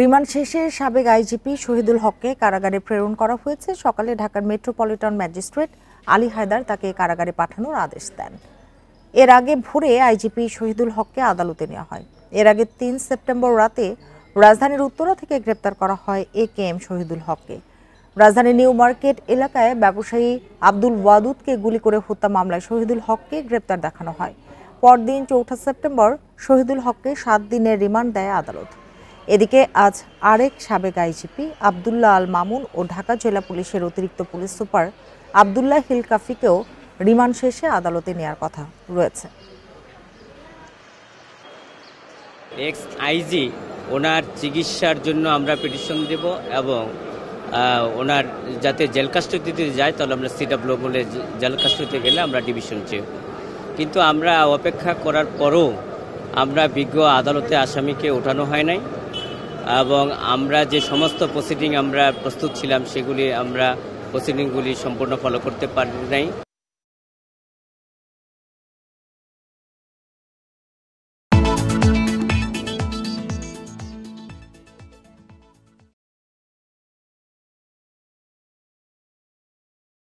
Remand শেষে সাবেক IGP Shahidul হককে কারাগারে প্রেরণ করা হয়েছে। সকালে ঢাকার মেট্রোপলিটন ম্যাজিস্ট্রেট আলী হায়দার তাকে কারাগারে পাঠানোর আদেশ দেন। এর আগে ভোরে আইজিপি শহীদুল হককে আদালতে নেওয়া হয়। এর আগে ৩ সেপ্টেম্বর রাতে রাজধানীর উত্তরা থেকে গ্রেপ্তার করা হয় AKM শহীদুল হককে। রাজধানীর নিউ মার্কেট এলাকায় ব্যবসায়ী আব্দুল ওয়াদুদকে গুলি করে হত্যা মামলায় শহীদুল হককে গ্রেপ্তার দেখানো হয়। পরদিন ৪ সেপ্টেম্বর শহীদুল হককে ৭ দিনের রিমান্ড দেয় আদালত। এদিকে আজ আরেক সাবেক আইজিপি আব্দুল্লাহ আল মামুন ও ঢাকা জেলা পুলিশের অতিরিক্ত পুলিশ সুপার আব্দুল্লাহ হিল কাফিকেও রিমান্ড শেষে আদালতে নেওয়ার কথা রয়েছে। এক্স আইজি ওনার চিকিৎসার জন্য আমরা পিটিশন দেব এবং ওনার যাতে জেল কাস্টডিতে যায়, তাহলে আমরা CW বলে জেল কাস্টডিতে গেলে আমরা ডিভিশন চেয়ে। কিন্তু আমরা অপেক্ষা করার পরও আমরা বিজ্ঞ আদালতে আসামিকে ওঠানো হয় নাই এবং আমরা যে সমস্ত প্রসিডিং আমরা প্রস্তুত ছিলাম সেগুলি আমরা প্রসিডিংগুলি সম্পূর্ণ ফলো করতে পারি নাই।